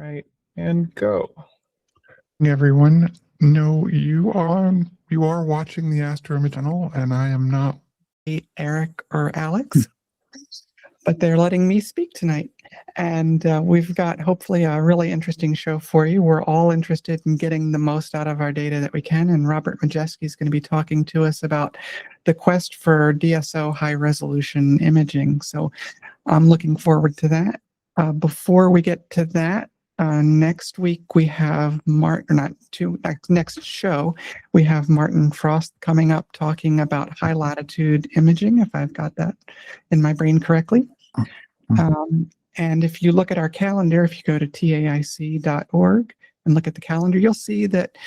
right, and go. Everyone, no, you are watching the Astro Image channel, and I am not Eric or Alex, but they're letting me speak tonight. And we've got hopefully a really interesting show for you. We're all interested in getting the most out of our data that we can. And Robert Majewski is going to be talking to us about the quest for DSO high resolution imaging. So I'm looking forward to that. Before we get to that, next week we have next show, we have Martin Frost coming up talking about high latitude imaging, if I've got that in my brain correctly. And if you look at our calendar, if you go to taic.org and look at the calendar, you'll see that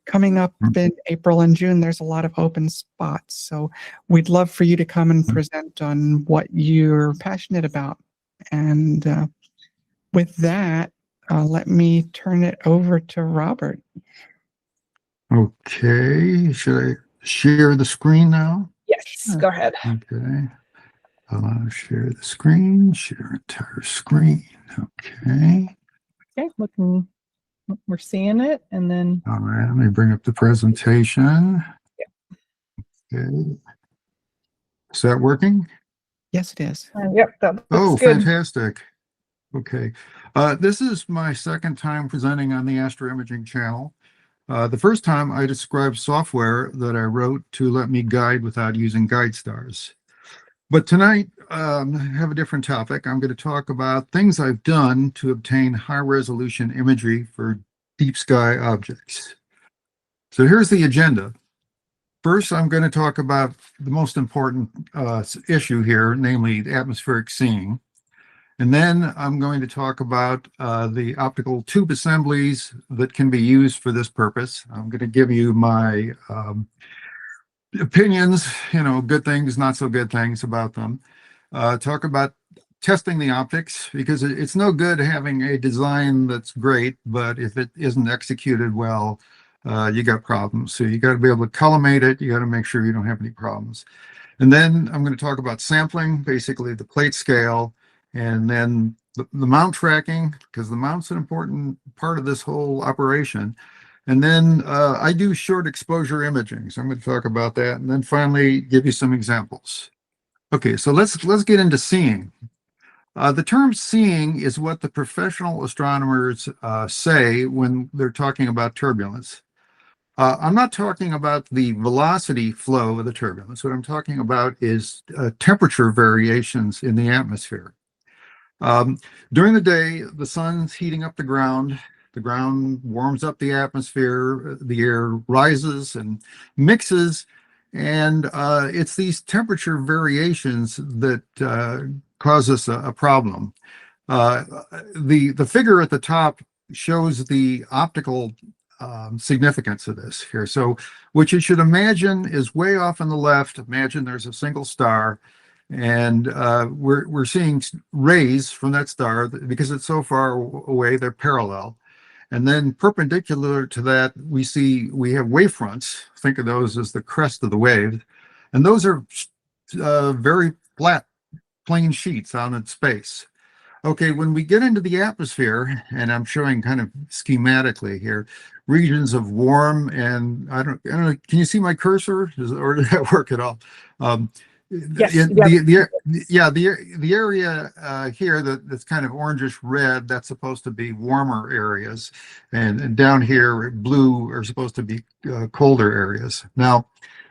coming up in April and June, there's a lot of open spots. So we'd love for you to come and present on what you're passionate about. And with that, let me turn it over to Robert. Okay, should I share the screen now? Yes, go ahead. Okay, share the screen, share entire screen. Okay. Okay, looking, we're seeing it, and then. All right, let me bring up the presentation. Yeah. Okay. Is that working? Yes, it is. Yep, that looks Oh, good. fantastic. Okay. This is my second time presenting on the Astro Imaging channel. The first time I described software that I wrote to let me guide without using guide stars. But tonight, I have a different topic. I'm going to talk about things I've done to obtain high-resolution imagery for deep sky objects. So here's the agenda. First, I'm going to talk about the most important issue here, namely atmospheric seeing. And then I'm going to talk about the optical tube assemblies that can be used for this purpose. I'm going to give you my opinions, good things, not so good things about them. Talk about testing the optics, because it's no good having a design that's great, but if it isn't executed well, you got problems. So you got to be able to collimate it. You got to make sure you don't have any problems. And then I'm going to talk about sampling, basically the plate scale, and then the mount tracking, because the mount's an important part of this whole operation. And then I do short exposure imaging, so I'm going to talk about that, and then finally give you some examples. Okay, so let's get into seeing. The term seeing is what the professional astronomers say when they're talking about turbulence. I'm not talking about the velocity flow of the turbulence. What I'm talking about is temperature variations in the atmosphere. During the day, the sun's heating up the ground warms up the atmosphere, the air rises and mixes, and it's these temperature variations that cause us a problem. The figure at the top shows the optical significance of this here. So what you should imagine is way off on the left. Imagine there's a single star, and we're seeing rays from that star because it's so far away, they're parallel. And then perpendicular to that, we have wavefronts. Think of those as the crest of the wave. And those are very flat, plain sheets out in space. Okay, when we get into the atmosphere, and I'm showing kind of schematically here, regions of warm and I don't know, can you see my cursor? Or did that work at all? Yes, the area here that's kind of orangish red, that's supposed to be warmer areas, and down here blue are supposed to be colder areas. Now,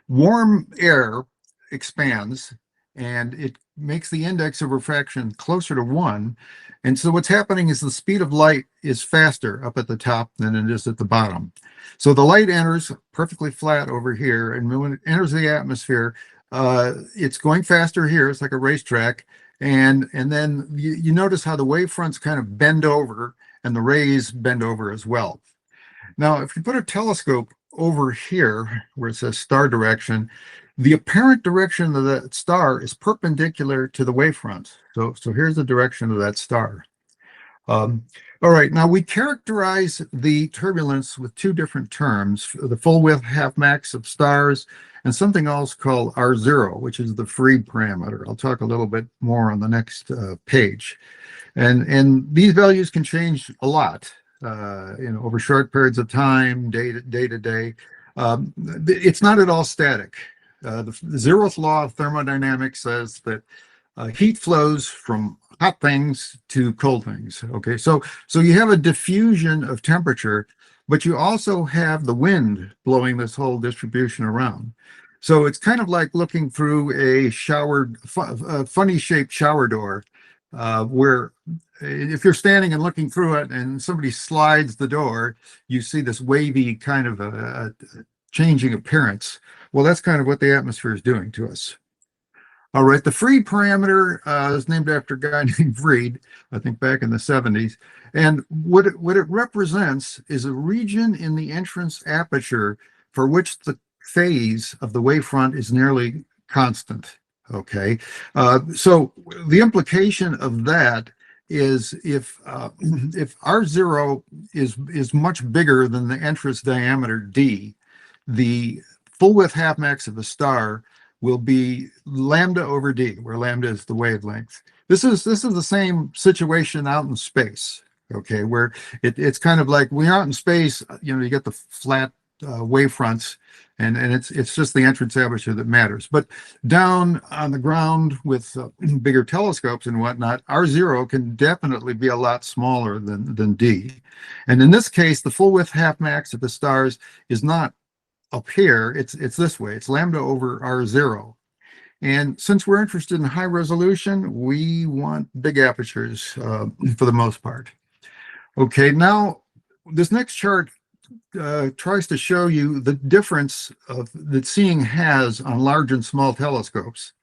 warm air expands, and it makes the index of refraction closer to 1. And so what's happening is the speed of light is faster up at the top than it is at the bottom. So the light enters perfectly flat over here, and when it enters the atmosphere, it's going faster here. It's like a racetrack. And then you notice how the wavefronts kind of bend over and the rays bend over as well. Now, if you put a telescope over here where it says star direction, the apparent direction of that star is perpendicular to the wavefront. So here's the direction of that star. All right, now we characterize the turbulence with two different terms, the full width half max of stars and something else called R0, which is the Freed parameter. I'll talk a little bit more on the next page. And these values can change a lot. over short periods of time, day to day. It's not at all static. The zeroth law of thermodynamics says that heat flows from hot things to cold things. Okay, so you have a diffusion of temperature, but you also have the wind blowing this whole distribution around. So it's kind of like looking through a funny shaped shower door, where if you're standing and looking through it and somebody slides the door, you see this wavy kind of a changing appearance. Well, that's kind of what the atmosphere is doing to us. All right, the Freed parameter is named after a guy named Freed, I think back in the 70s. And what it represents is a region in the entrance aperture for which the phase of the wavefront is nearly constant. Okay, so the implication of that is if R0 is much bigger than the entrance diameter d, the full width half max of a star will be lambda over d, where lambda is the wavelength. This is the same situation out in space, okay, where it's kind of like when you're out in space, you get the flat wavefronts, and it's just the entrance aperture that matters. But down on the ground with bigger telescopes and whatnot, R0 can definitely be a lot smaller than d. And in this case, the full width half max of the stars is not up here, it's this way. It's lambda over R0. And since we're interested in high resolution, we want big apertures for the most part. Okay, now this next chart tries to show you the difference that seeing has on large and small telescopes.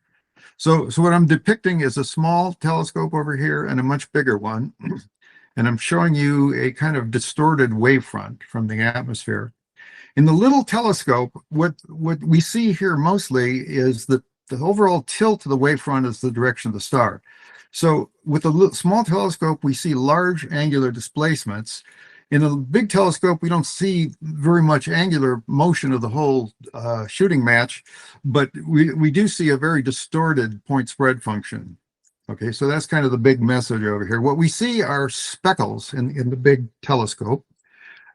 So what I'm depicting is a small telescope over here and a much bigger one. And I'm showing you a kind of distorted wavefront from the atmosphere. In the little telescope, what we see here mostly is that the overall tilt of the wavefront is the direction of the star. So with a small telescope, we see large angular displacements. In a big telescope, we don't see very much angular motion of the whole shooting match, but we do see a very distorted point spread function. Okay, so that's kind of the big message over here. What we see are speckles in the big telescope.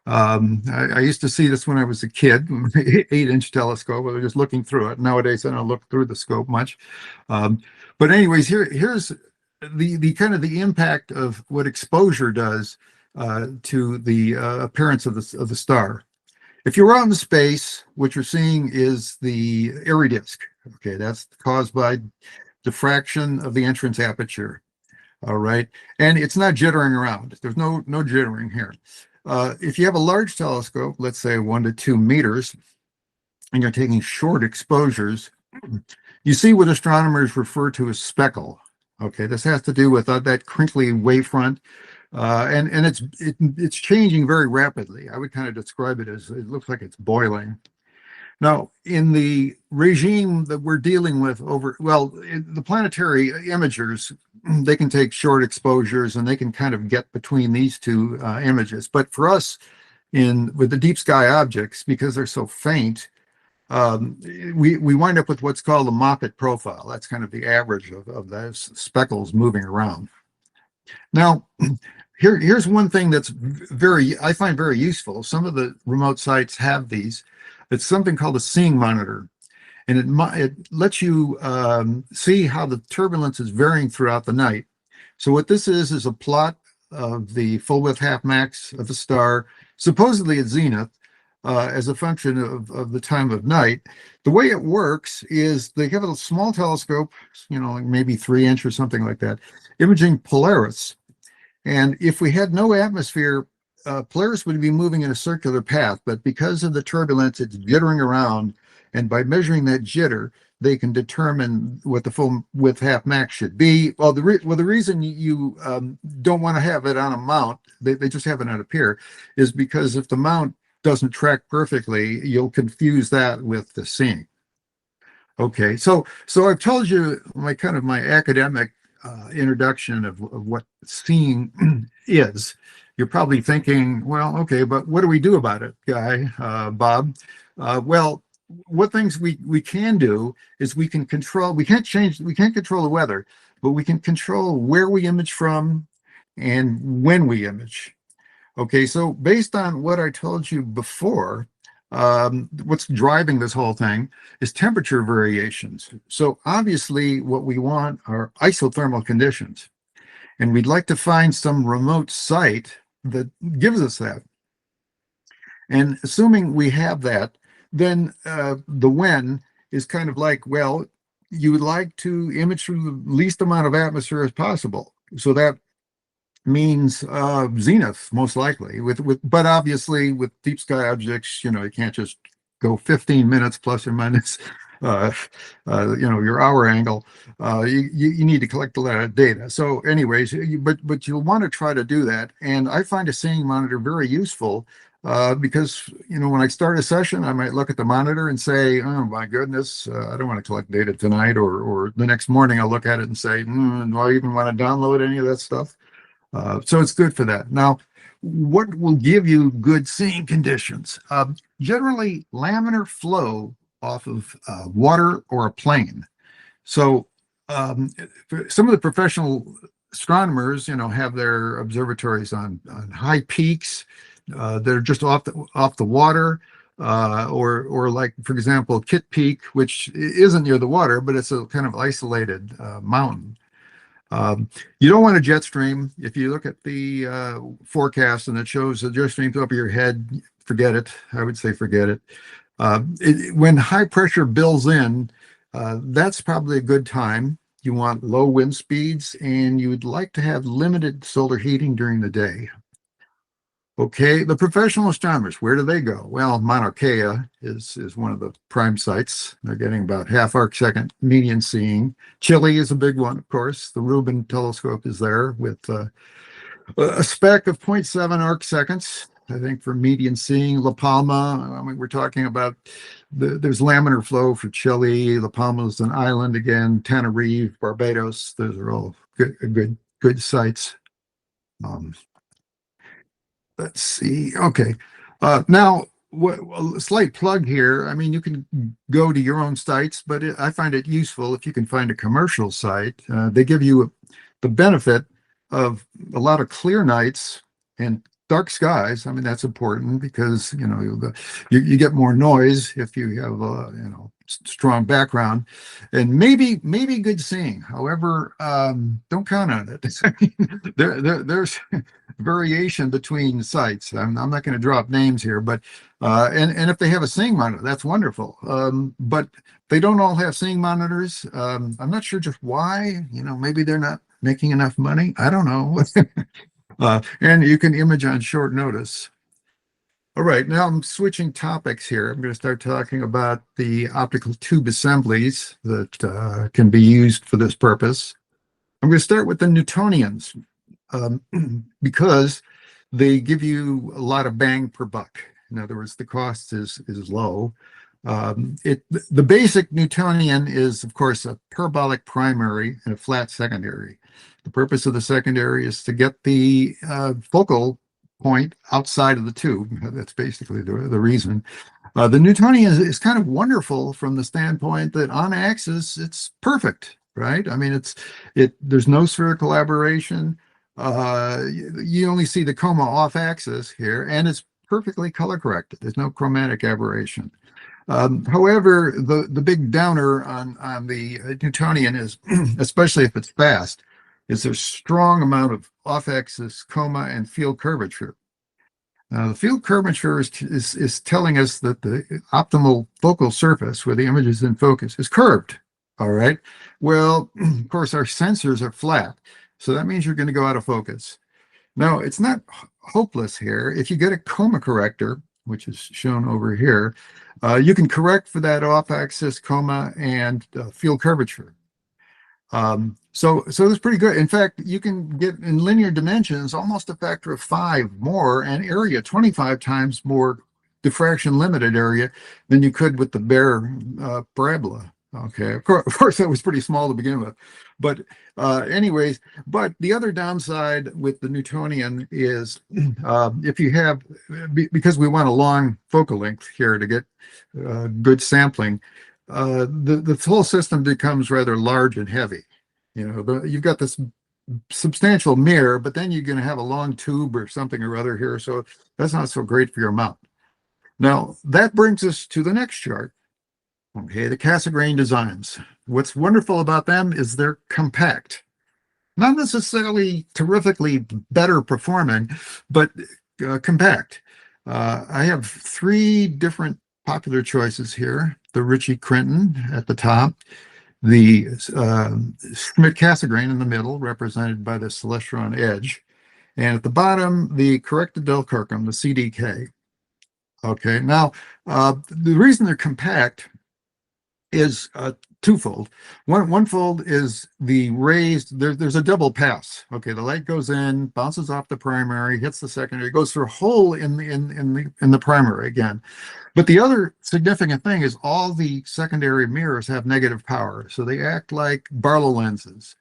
I used to see this when I was a kid, 8-inch telescope. I was just looking through it. Nowadays, I don't look through the scope much. But anyways, here's the kind of the impact of what exposure does to the appearance of the star. If you're out in space, what you're seeing is the airy disk. Okay, that's caused by diffraction of the entrance aperture. All right, and it's not jittering around. There's no jittering here. If you have a large telescope, let's say 1 to 2 meters, and you're taking short exposures, you see what astronomers refer to as speckle. Okay, this has to do with that crinkly wavefront, and it's changing very rapidly. I would kind of describe it as it looks like it's boiling. Now, in the regime that we're dealing with the planetary imagers, they can take short exposures and they can kind of get between these two images. But for us, with the deep sky objects, because they're so faint, we wind up with what's called a Moffett profile. That's kind of the average of those speckles moving around. Now, here's one thing that's I find very useful. Some of the remote sites have these. It's something called a seeing monitor, and it lets you see how the turbulence is varying throughout the night. So what this is a plot of the full width half max of the star, supposedly at zenith, as a function of the time of night. The way it works is they have a small telescope, like maybe 3-inch or something like that, imaging Polaris. And if we had no atmosphere, Polaris would be moving in a circular path, but because of the turbulence, it's jittering around, and by measuring that jitter, they can determine what the full width half max should be. Well, the reason you don't want to have it on a mount, they just have it on a pier, is because if the mount doesn't track perfectly, you'll confuse that with the seeing. Okay, so I've told you my academic introduction of what seeing is. You're probably thinking, well, okay, but what do we do about it, Bob? Well, what things we can do is we can't control the weather, but we can control where we image from and when we image. Okay, so based on what I told you before, what's driving this whole thing is temperature variations. So obviously what we want are isothermal conditions. And we'd like to find some remote site that gives us that. And assuming we have that, then the when is kind of like, well, you would like to image through the least amount of atmosphere as possible. So that means zenith, most likely. But obviously with deep sky objects, you can't just go 15 minutes plus or minus your hour angle. You need to collect a lot of data. So anyways, but you'll want to try to do that. And I find a seeing monitor very useful because, when I start a session, I might look at the monitor and say, oh my goodness, I don't want to collect data tonight, or the next morning I'll look at it and say, do I even want to download any of that stuff? So it's good for that. Now, what will give you good seeing conditions? Generally, laminar flow off of water or a plane. So some of the professional astronomers, have their observatories on high peaks. They're just off the water, or like, for example, Kitt Peak, which isn't near the water, but it's a kind of isolated mountain. You don't want a jet stream. If you look at the forecast and it shows the jet streams over your head, forget it. I would say forget it. When high pressure builds in, that's probably a good time. You want low wind speeds, and you would like to have limited solar heating during the day. Okay, the professional astronomers, where do they go? Well, Mauna Kea is one of the prime sites. They're getting about half arc second median seeing. Chile is a big one, of course. The Rubin telescope is there with a spec of 0.7 arc seconds, I think, for median seeing. La Palma, I mean, we're talking about there's laminar flow for Chile. La Palma is an island again. Tenerife, Barbados, those are all good sites. Let's see. Okay. Now, a slight plug here. I mean, you can go to your own sites, but I find it useful if you can find a commercial site. They give you the benefit of a lot of clear nights and dark skies. I mean, that's important because, you get more noise if you have a, strong background, and maybe good seeing. However, don't count on it. There's variation between sites. I'm not going to drop names here, but and if they have a seeing monitor, that's wonderful. But they don't all have seeing monitors. I'm not sure just why. Maybe they're not making enough money. I don't know. And you can image on short notice. All right, now I'm switching topics here. I'm going to start talking about the optical tube assemblies that can be used for this purpose. I'm going to start with the Newtonians because they give you a lot of bang per buck. In other words, the cost is low. The basic Newtonian is, of course, a parabolic primary and a flat secondary. The purpose of the secondary is to get the focal point outside of the tube. That's basically the reason. The Newtonian is kind of wonderful from the standpoint that on axis, it's perfect, right? I mean, there's no spherical aberration. You only see the coma off axis here, and it's perfectly color corrected. There's no chromatic aberration. However, the big downer on the Newtonian is, especially if it's fast, is there's strong amount of off-axis coma and field curvature. The field curvature is telling us that the optimal focal surface where the image is in focus is curved. All right. Well, of course, our sensors are flat, so that means you're going to go out of focus. Now, it's not hopeless here. If you get a coma corrector, which is shown over here, you can correct for that off-axis coma and field curvature. So it's pretty good. In fact, you can get in linear dimensions almost a factor of 5 more, and area 25 times more diffraction limited area than you could with the bare parabola. Okay, of course that was pretty small to begin with, but anyways, but the other downside with the Newtonian is if you have, because we want a long focal length here to get good sampling, the whole system becomes rather large and heavy. You've got this substantial mirror, but then you're going to have a long tube or something or other here. So that's not so great for your mount. Now, that brings us to the next chart. Okay, the Cassegrain designs. What's wonderful about them is they're compact. Not necessarily terrifically better performing, but compact. I have three different popular choices here. The Ritchie Crinton at the top, the Schmidt-Cassegrain in the middle, represented by the Celestron Edge, and at the bottom, the corrected Delcircum, the CDK. Okay, now, the reason they're compact is twofold. One fold is the raised, there's a double pass. Okay, the light goes in, bounces off the primary, hits the secondary, goes through a hole in the primary again. But the other significant thing is all the secondary mirrors have negative power, so they act like Barlow lenses.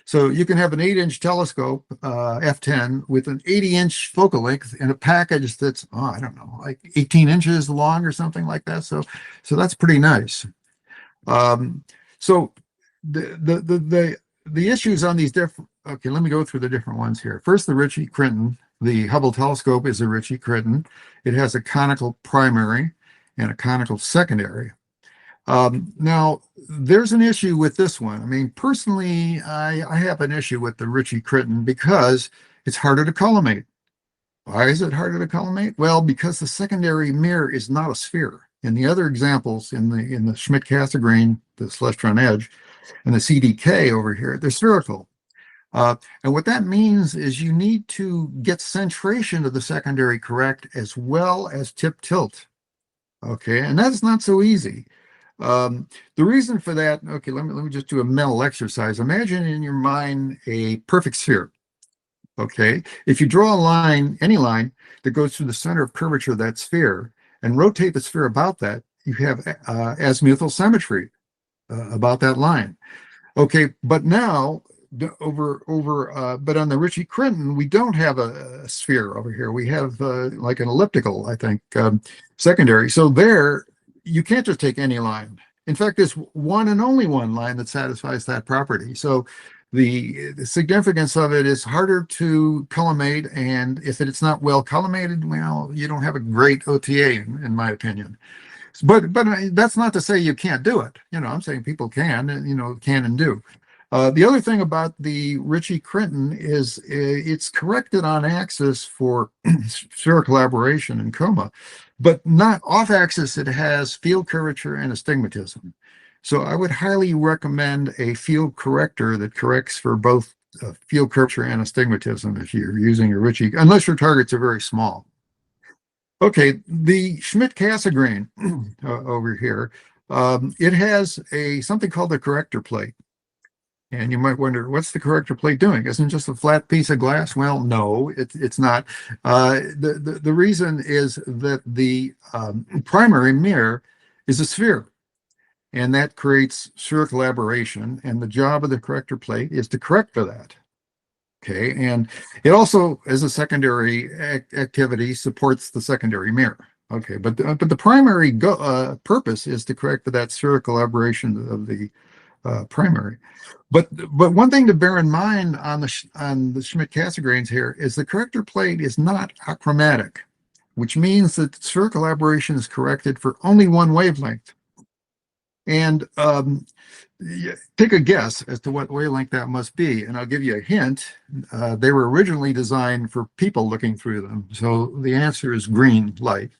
So you can have an 8-inch telescope, f10, with an 80-inch focal length in a package that's, I don't know, like 18 inches long or something like that. So that's pretty nice. So the issues on these different, okay, let me go through the different ones here. First, the Ritchie Crinton. The Hubble telescope is a Ritchie Crinton. It has a conical primary and a conical secondary. Now, there's an issue with this one. I mean, personally, I have an issue with the Ritchie Crinton because it's harder to collimate. Why is it harder to collimate? Well, because the secondary mirror is not a sphere. In the other examples, in the Schmidt-Cassegrain, the Celestron Edge, and the CDK over here, they're spherical. And what that means is you need to get centration of the secondary correct as well as tip tilt. Okay, and that's not so easy. The reason for that, okay, let me just do a mental exercise. Imagine in your mind a perfect sphere. Okay, if you draw a line, any line that goes through the center of curvature of that sphere and rotate the sphere about that, you have azimuthal symmetry about that line. Okay, but now but on the Ritchie Crinton, we don't have a sphere over here. We have like an elliptical, I think, secondary. So there, you can't just take any line. In fact, there's one and only one line that satisfies that property. So the significance of it is harder to collimate, and if it's not well collimated, well, you don't have a great OTA, in my opinion. But that's not to say you can't do it. You know, I'm saying people can, can and do. The other thing about the Ritchie Crinton is it's corrected on axis for spherical aberration and coma, but not off axis. It has field curvature and astigmatism. So I would highly recommend a field corrector that corrects for both field curvature and astigmatism if you're using a Ritchie, unless your targets are very small. Okay, the Schmidt-Cassegrain over here, it has something called the corrector plate. And you might wonder, what's the corrector plate doing? Isn't it just a flat piece of glass? Well, no, it's not. The reason is that the primary mirror is a sphere, and that creates spherical aberration, and the job of the corrector plate is to correct for that. Okay, and it also, as a secondary activity, supports the secondary mirror. Okay, but the primary purpose is to correct for that spherical aberration of the primary. But one thing to bear in mind on the Schmidt-Cassegrains here is the corrector plate is not achromatic, which means that spherical aberration is corrected for only one wavelength. And take a guess as to what wavelength that must be, and I'll give you a hint. They were originally designed for people looking through them, so the answer is green light.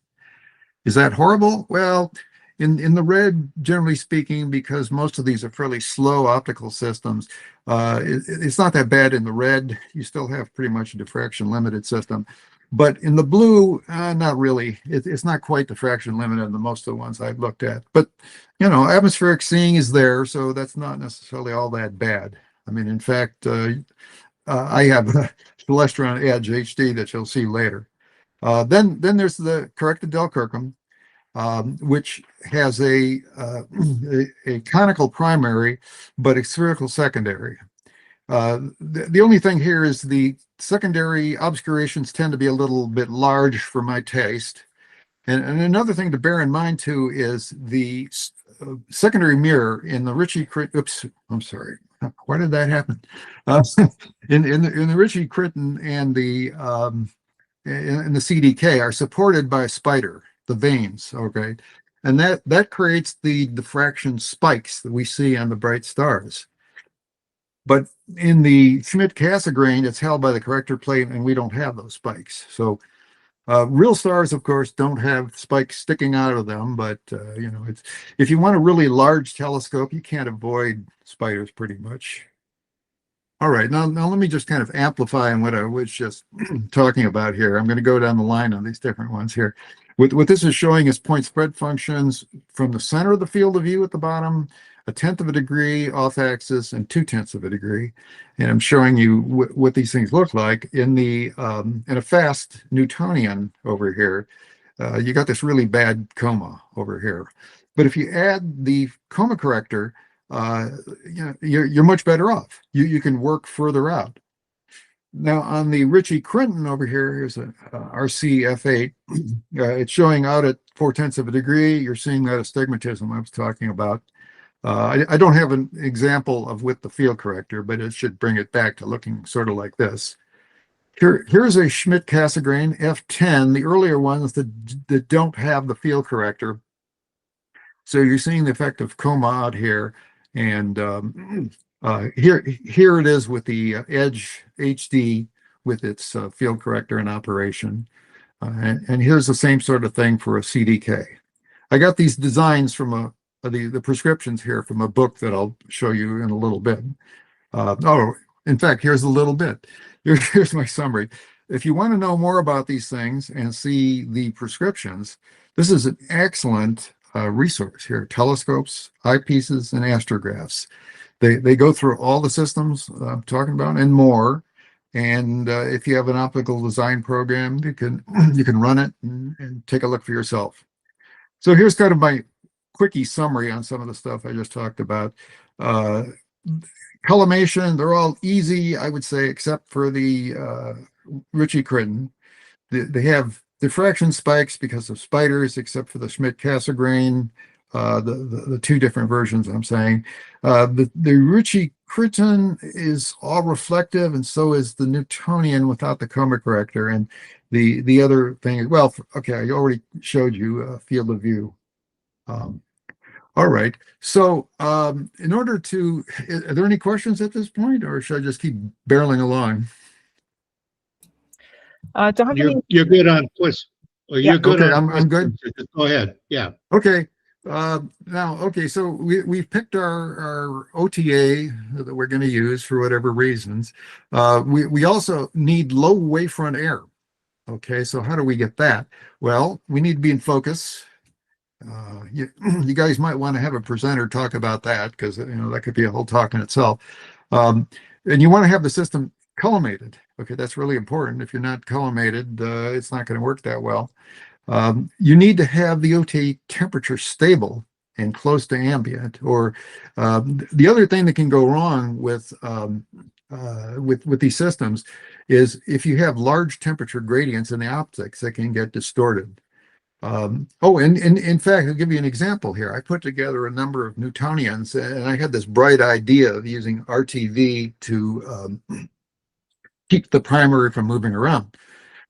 Is that horrible? Well, in the red, generally speaking, because most of these are fairly slow optical systems, it's not that bad in the red. You still have pretty much a diffraction limited system. But in the blue, not really. It's not quite diffraction limited in most of the ones I've looked at. But, atmospheric seeing is there, so that's not necessarily all that bad. I mean, in fact, I have a Celestron Edge HD that you'll see later. Then there's the corrected Delcircum, which has a conical primary, but a spherical secondary. The only thing here is the secondary obscurations tend to be a little bit large for my taste. And another thing to bear in mind, too, is the secondary mirror in the Ritchie, oops, I'm sorry. Why did that happen? In the Ritchie Critton and the in the CDK are supported by a spider, the vanes, okay? And that creates the diffraction spikes that we see on the bright stars. But in the Schmidt-Cassegrain, it's held by the corrector plate, and we don't have those spikes. So real stars, of course, don't have spikes sticking out of them, but you know, it's if you want a really large telescope, you can't avoid spiders pretty much. All right, now let me just kind of amplify on what I was just talking about here. I'm going to go down the line on these different ones here. What this is showing is point spread functions from the center of the field of view at the bottom, 1/10 of a degree off axis, and 2/10 of a degree. And I'm showing you what these things look like in the in a fast Newtonian over here. You got this really bad coma over here. But if you add the coma corrector, you know, you're much better off. You can work further out. Now on the Ritchie Critton over here, here's a RCF8. It's showing out at 4/10 of a degree. You're seeing that astigmatism I was talking about. I don't have an example of with the field corrector, but it should bring it back to looking sort of like this. Here's a Schmidt-Cassegrain F10, the earlier ones that don't have the field corrector. So you're seeing the effect of coma out here. And here it is with the Edge HD with its field corrector in operation. And here's the same sort of thing for a CDK. I got these designs from the prescriptions here from a book that I'll show you in a little bit. In fact, here's a little bit. Here's my summary. If you want to know more about these things and see the prescriptions, this is an excellent resource here: telescopes, eyepieces, and astrographs. They go through all the systems I'm talking about and more. And if you have an optical design program, you can run it and take a look for yourself. So here's kind of my quickie summary on some of the stuff I just talked about. Collimation, they're all easy, I would say, except for the Ritchie Critton. They have diffraction spikes because of spiders, except for the Schmidt-Cassegrain, the two different versions I'm saying. The Ritchie Critton is all reflective, and so is the Newtonian without the coma corrector. And the other thing, well, okay, I already showed you field of view. All right, so in order to, are there any questions at this point, or should I just keep barreling along? Don't have any. You're good on quiz. You're Yeah. good Okay, on I'm good. Go ahead. Yeah. Okay. Okay, so we've picked our OTA that we're going to use for whatever reasons. We also need low wavefront air. Okay, so how do we get that? Well, we need to be in focus. You guys might want to have a presenter talk about that, because you know that could be a whole talk in itself. And you want to have the system collimated. Okay, that's really important. If you're not collimated, it's not going to work that well. You need to have the OTA temperature stable and close to ambient. Or the other thing that can go wrong with these systems is if you have large temperature gradients in the optics, that can get distorted. And in fact, I'll give you an example here. I put together a number of Newtonians, and I had this bright idea of using RTV to keep the primary from moving around.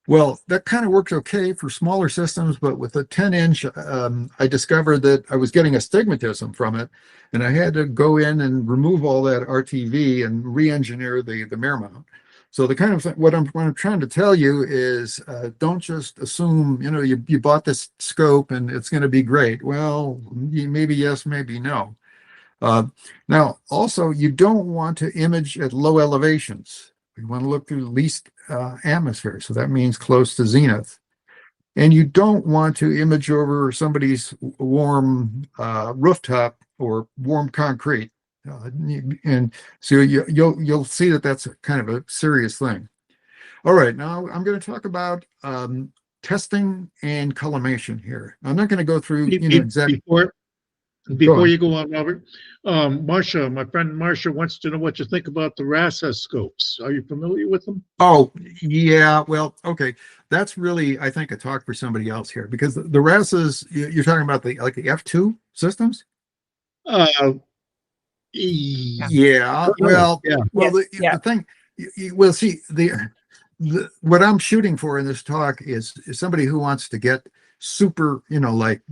Well, that kind of worked okay for smaller systems, but with a 10-inch, I discovered that I was getting astigmatism from it, and I had to go in and remove all that RTV and re-engineer the mirror mount. So the kind of what I'm trying to tell you is don't just assume, you know, you bought this scope and it's going to be great. Well, maybe yes, maybe no. Now, also, you don't want to image at low elevations. You want to look through the least atmosphere, so that means close to zenith. And you don't want to image over somebody's warm rooftop or warm concrete. And so you'll see that that's kind of a serious thing. All right, now I'm going to talk about testing and collimation here. I'm not going to go through exactly. Before you go on, Robert, Marcia, my friend Marcia wants to know what you think about the RASA scopes. Are you familiar with them? Oh, yeah. Well, okay. That's really, I think, a talk for somebody else here, because the RASAs, you're talking about the F2 systems? Yeah, well, Yeah. well, Yeah. the thing, well, see, what I'm shooting for in this talk is somebody who wants to get super, like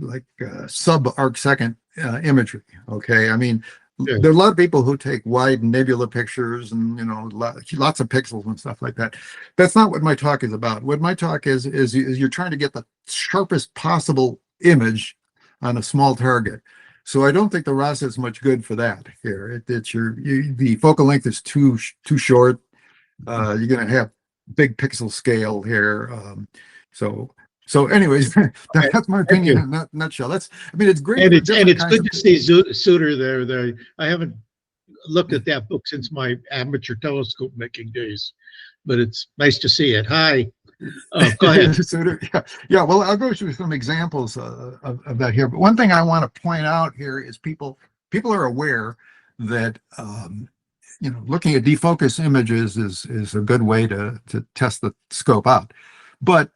sub-arc second imagery. Okay, I mean, Yeah. there are a lot of people who take wide nebula pictures and lots of pixels and stuff like that. That's not what my talk is about. What my talk is you're trying to get the sharpest possible image on a small target. So I don't think the RASA is much good for that here. The focal length is too short. You're going to have big pixel scale here. So anyways, that's my opinion in a nutshell. I mean, it's great. And for it's different good kinds of- to see Suter there. I haven't looked at that book since my amateur telescope making days, but it's nice to see it. Hi. Go ahead. Yeah. Well, I'll go through some examples of that here. But one thing I want to point out here is people are aware that looking at defocus images is a good way to test the scope out, but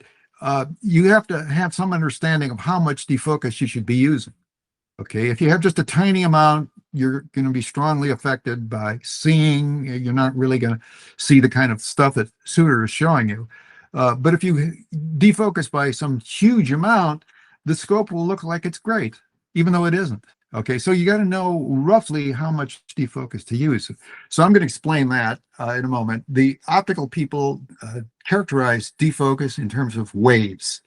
you have to have some understanding of how much defocus you should be using. Okay, if you have just a tiny amount, you're going to be strongly affected by seeing. You're not really going to see the kind of stuff that Suter is showing you. But if you defocus by some huge amount, the scope will look like it's great, even though it isn't. Okay, so you got to know roughly how much defocus to use. So I'm going to explain that in a moment. The optical people characterize defocus in terms of waves.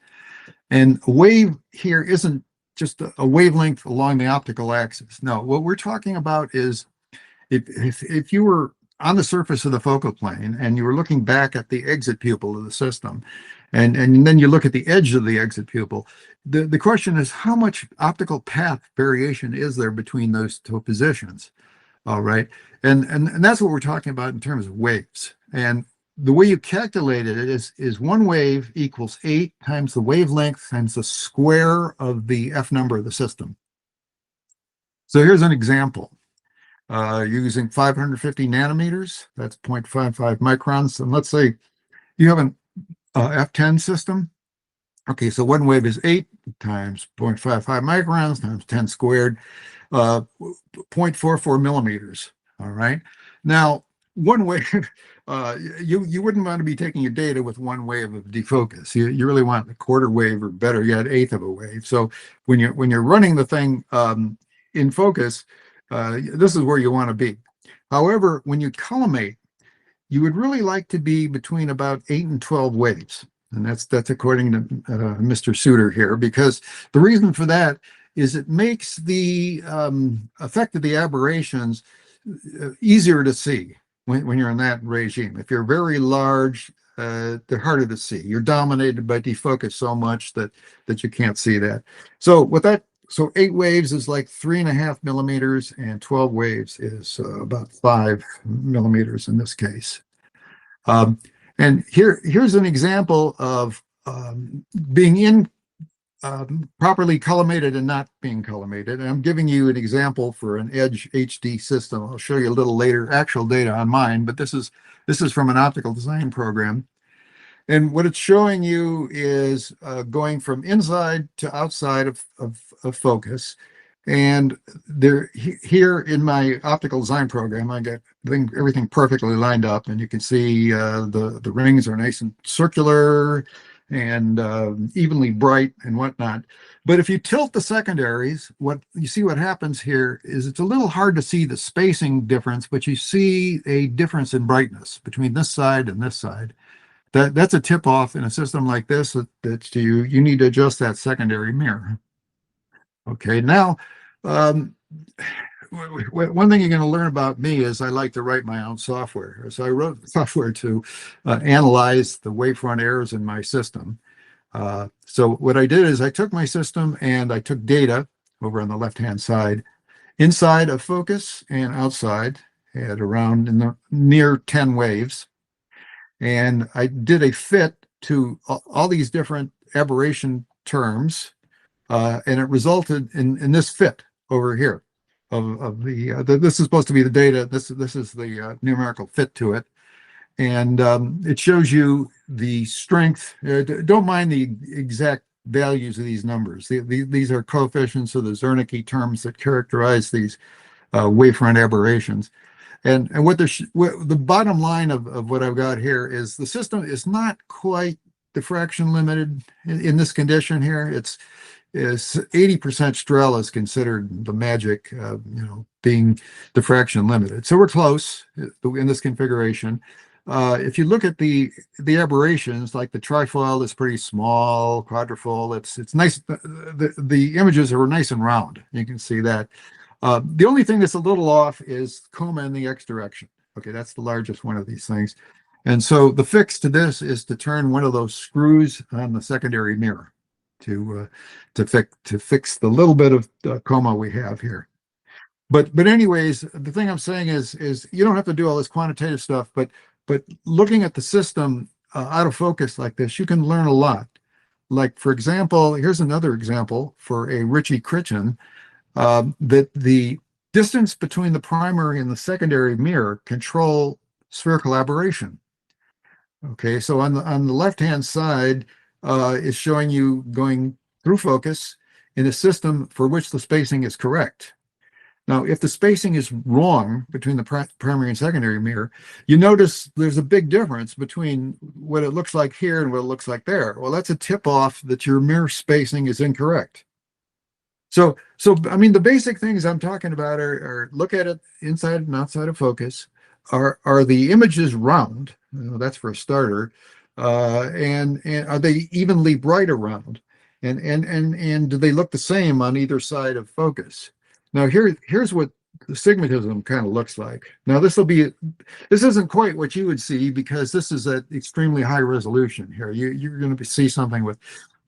And a wave here isn't just a wavelength along the optical axis. No, what we're talking about is if you were on the surface of the focal plane and you were looking back at the exit pupil of the system, and then you look at the edge of the exit pupil, the question is how much optical path variation is there between those two positions? All right, and that's what we're talking about in terms of waves. And the way you calculate it is one wave equals 8 times the wavelength times the square of the F number of the system. So here's an example. Using 550 nanometers, that's 0.55 microns. And let's say you have an F10 system. Okay, so one wave is 8 times 0.55 microns times 10 squared, 0.44 millimeters. All right. Now, one wave, you wouldn't want to be taking your data with one wave of defocus. You really want a quarter wave, or better yet, eighth of a wave. So when you're running the thing in focus, this is where you want to be. However, when you collimate, you would really like to be between about 8 and 12 waves. And that's according to Mr. Suter here, because the reason for that is it makes the effect of the aberrations easier to see when you're in that regime. If you're very large, they're harder to see. You're dominated by defocus so much that you can't see that. So 8 waves is like 3.5 millimeters, and 12 waves is about 5 millimeters in this case. And here's an example of being properly collimated and not being collimated. And I'm giving you an example for an Edge HD system. I'll show you a little later actual data on mine, but this is from an optical design program. And what it's showing you is going from inside to outside of focus. And here in my optical design program, I got everything perfectly lined up, and you can see the rings are nice and circular and evenly bright and whatnot. But if you tilt the secondaries, what happens here is it's a little hard to see the spacing difference, but you see a difference in brightness between this side and this side. That's a tip off in a system like this that you need to adjust that secondary mirror. Okay, now one thing you're going to learn about me is I like to write my own software. So I wrote software to analyze the wavefront errors in my system. So what I did is I took my system and I took data over on the left-hand side, inside of focus and outside, at around in the near 10 waves. And I did a fit to all these different aberration terms, and it resulted in this fit over here of this is supposed to be the data. This is the numerical fit to it, and it shows you the strength. Don't mind the exact values of these numbers. These are coefficients of the Zernike terms that characterize these wavefront aberrations. And what the bottom line of what I've got here is the system is not quite diffraction limited in this condition here. It's 80% Strel is considered the magic, being diffraction limited. So we're close in this configuration. If you look at the aberrations, like the trifoil is pretty small, quadrifoil, it's nice. The images are nice and round. You can see that. The only thing that's a little off is coma in the X direction. Okay, that's the largest one of these things. And so the fix to this is to turn one of those screws on the secondary mirror to fix the little bit of coma we have here. But anyways, the thing I'm saying is you don't have to do all this quantitative stuff, but looking at the system out of focus like this, you can learn a lot. Like, for example, here's another example for a Ritchie Critchen, that the distance between the primary and the secondary mirror control spherical aberration. Okay, so on the left-hand side is showing you going through focus in a system for which the spacing is correct. Now, if the spacing is wrong between the primary and secondary mirror, you notice there's a big difference between what it looks like here and what it looks like there. Well, that's a tip-off that your mirror spacing is incorrect. So I mean, the basic things I'm talking about are look at it inside and outside of focus. Are the images round? That's for a starter. And are they evenly bright around? And do they look the same on either side of focus? Now here's what the astigmatism kind of looks like. Now this isn't quite what you would see because this is at extremely high resolution here. You're going to see something with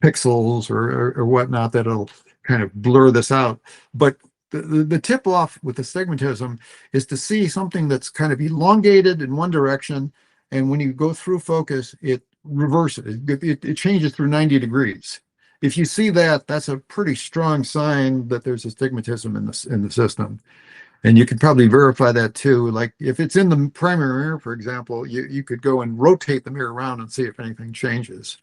pixels or whatnot that'll kind of blur this out. But the tip off with astigmatism is to see something that's kind of elongated in one direction, and when you go through focus, it reverses. It changes through 90 degrees. If you see that, that's a pretty strong sign that there's astigmatism in the system. And you could probably verify that too. Like if it's in the primary mirror, for example, you could go and rotate the mirror around and see if anything changes.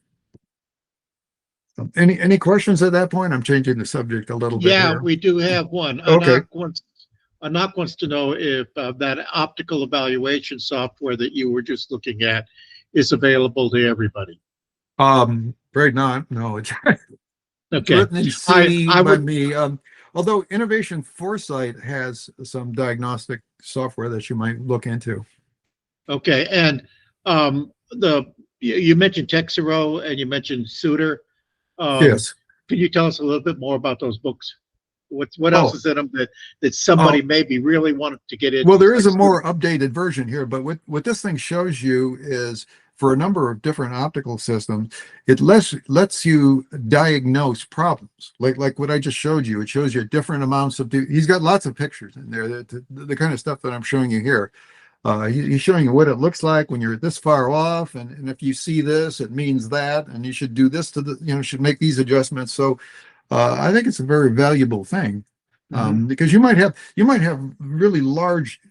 Any questions at that point? I'm changing the subject a little bit. Yeah, here. we do have one. Okay. Anak wants to know if that optical evaluation software that you were just looking at is available to everybody. Right not. No, it's Okay. written in C I by would- me. Although Innovation Foresight has some diagnostic software that you might look into. Okay, and you mentioned Texero and you mentioned Suter. Yes. Can you tell us a little bit more about those books? What else is in them that somebody maybe really wanted to get into? Well, there is a more updated version here, but what this thing shows you is for a number of different optical systems, it lets you diagnose problems. Like what I just showed you, it shows you different amounts of, he's got lots of pictures in there, the kind of stuff that I'm showing you here. He's showing you what it looks like when you're this far off, and if you see this, it means that, and you should do this should make these adjustments. So I think it's a very valuable thing, because you might have really large,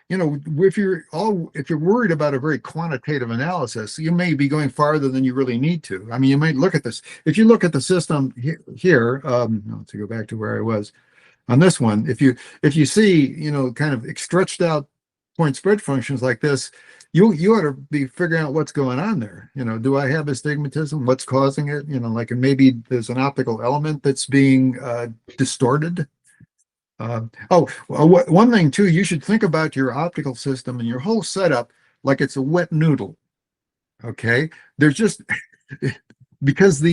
if you're worried about a very quantitative analysis, you may be going farther than you really need to. I mean, you might look at this. If you look at the system here, to go back to where I was on this one, if you see, kind of stretched out point spread functions like this, you ought to be figuring out what's going on there. Do I have astigmatism? What's causing it? Like maybe there's an optical element that's being distorted. One thing too, you should think about your optical system and your whole setup like it's a wet noodle. Okay, there's just because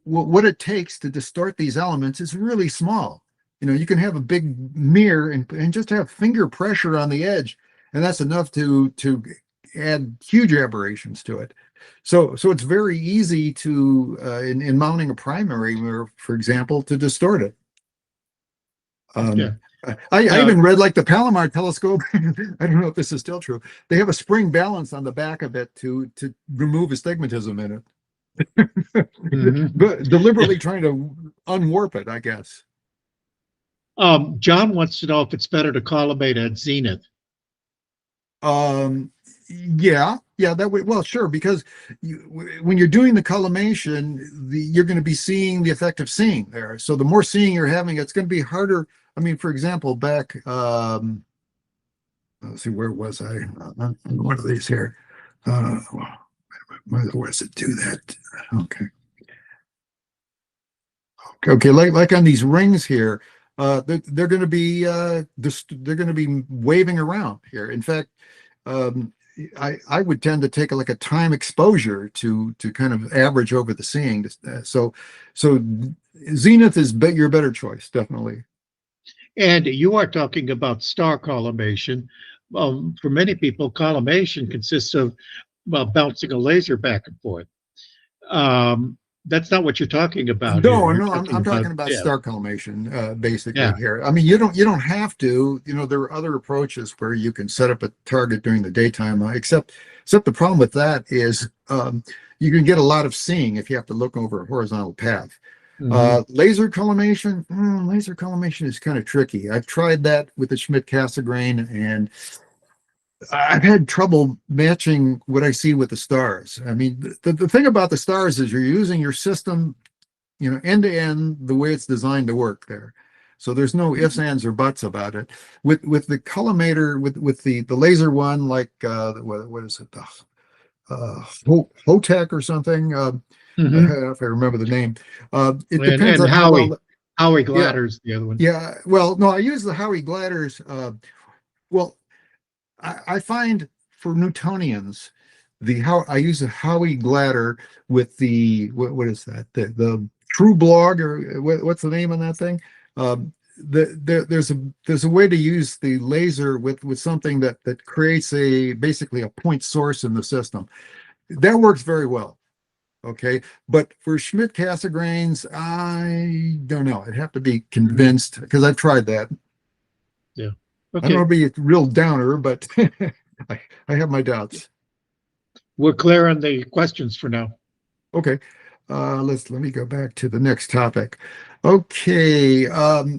what it takes to distort these elements is really small. You can have a big mirror and just have finger pressure on the edge, and that's enough to add huge aberrations to it. So it's very easy to in mounting a primary mirror, for example, to distort it. I even read like the Palomar telescope. I don't know if this is still true. They have a spring balance on the back of it to remove astigmatism in it. But deliberately trying to unwarp it, I guess. John wants to know if it's better to collimate at zenith. Yeah, that would, well, sure, because when you're doing the collimation, you're going to be seeing the effect of seeing there. So the more seeing you're having, it's going to be harder. I mean, for example, back, let's see, where was I? One of these here. Where does it do that? Okay. Okay, like on these rings here, they're going to be they're going to be waving around here. In fact, I would tend to take like a time exposure to kind of average over the seeing. So zenith is your better choice, definitely. And you are talking about star collimation. For many people, collimation consists of, well, bouncing a laser back and forth. That's not what you're talking about here. No, You're no, I'm talking about yeah. star collimation, basically Yeah. here. I mean, you don't have to. You know, there are other approaches where you can set up a target during the daytime. Except the problem with that is you can get a lot of seeing if you have to look over a horizontal path. Laser collimation, laser collimation is kind of tricky. I've tried that with the Schmidt-Cassegrain, and I've had trouble matching what I see with the stars. I mean, the thing about the stars is you're using your system, you know, end to end the way it's designed to work there. So there's no ifs, ands, or buts about it. With the collimator, with the laser one, like what is it? Hotech or something. If I remember the name. It depends on how well. Howie Glatter's the other one. Yeah. Well, no, I use the Howie Glatter's. Well, I find for Newtonians, I use a Howie Glatter with the what is that? The True Blog, or what's the name on that thing? There's a way to use the laser with something that creates basically a point source in the system. That works very well. Okay, but for Schmidt-Cassegrains, I don't know. I'd have to be convinced, because I've tried that. Yeah. Okay. I don't want to be a real downer, but I have my doubts. We're clear on the questions for now. Okay. Let me go back to the next topic. Okay. Let's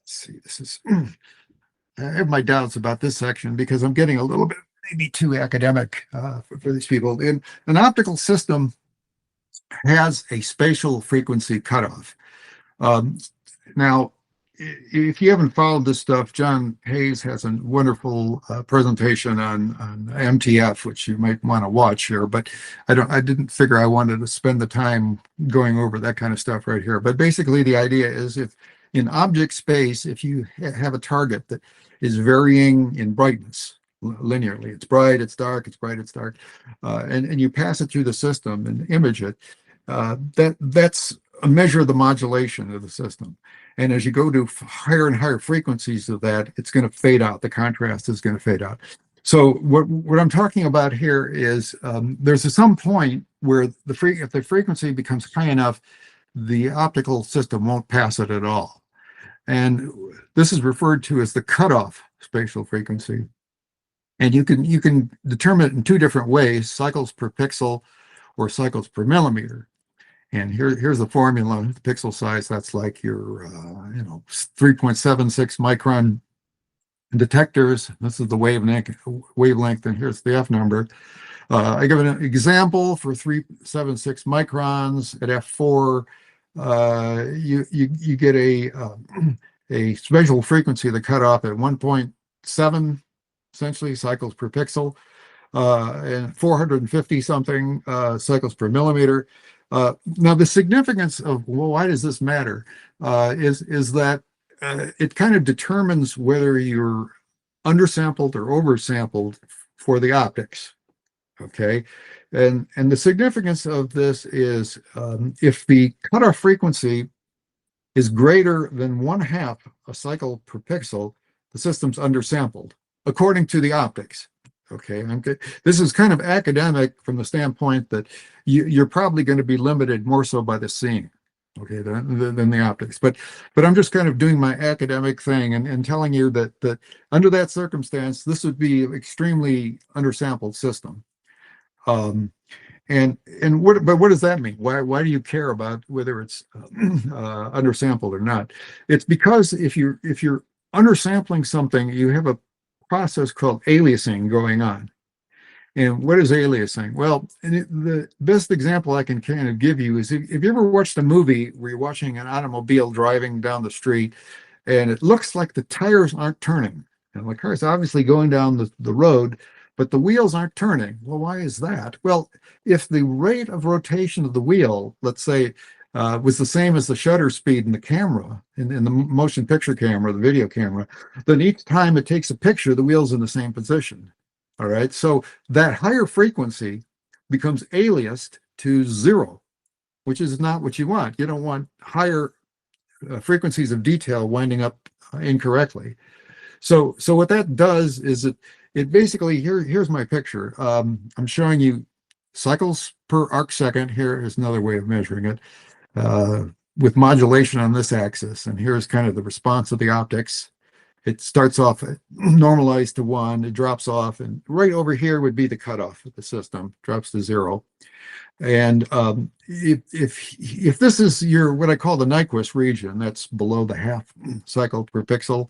see. This is I have my doubts about this section because I'm getting a little bit maybe too academic for these people. In an optical system has a spatial frequency cutoff. Now, if you haven't followed this stuff, John Hayes has a wonderful presentation on MTF, which you might want to watch here, but I didn't figure I wanted to spend the time going over that kind of stuff right here. But basically the idea is, if in object space, if you have a target that is varying in brightness linearly, it's bright, it's dark, it's bright, it's dark, and you pass it through the system and image it, that's a measure of the modulation of the system. And as you go to higher and higher frequencies of that, it's going to fade out. The contrast is going to fade out. So what I'm talking about here is there's some point where if the frequency becomes high enough, the optical system won't pass it at all. And this is referred to as the cutoff spatial frequency. And you can determine it in two different ways: cycles per pixel or cycles per millimeter. And here's the formula. The pixel size, that's like your 3.76 micron detectors. This is the wavelength, and here's the F number. I give an example for 376 microns at f4. You get a spatial frequency that cut off at 1.7 essentially cycles per pixel, and 450 something cycles per millimeter. Now, the significance of, well, why does this matter, is that it kind of determines whether you're undersampled or oversampled for the optics. Okay, and the significance of this is if the cutoff frequency is greater than 1/2 a cycle per pixel, the system's undersampled according to the optics. Okay, this is kind of academic from the standpoint that you're probably going to be limited more so by the seeing, okay, than the optics. But I'm just kind of doing my academic thing and telling you that under that circumstance, this would be an extremely undersampled system. But what does that mean? Why do you care about whether it's undersampled or not? It's because if you're undersampling something, you have a process called aliasing going on. And what is aliasing? Well, the best example I can kind of give you is if you ever watched a movie where you're watching an automobile driving down the street and it looks like the tires aren't turning. And the car's obviously going down the road, but the wheels aren't turning. Well, why is that? Well, if the rate of rotation of the wheel, let's say, was the same as the shutter speed in the camera, in the motion picture camera, the video camera, then each time it takes a picture, the wheel's in the same position. All right. So that higher frequency becomes aliased to 0, which is not what you want. You don't want higher frequencies of detail winding up incorrectly. So what that does is it basically, here's my picture. I'm showing you cycles per arc second. Here is another way of measuring it with modulation on this axis. And here's kind of the response of the optics. It starts off normalized to 1, it drops off, and right over here would be the cutoff of the system, drops to 0. And if this is your what I call the Nyquist region, that's below the half cycle per pixel.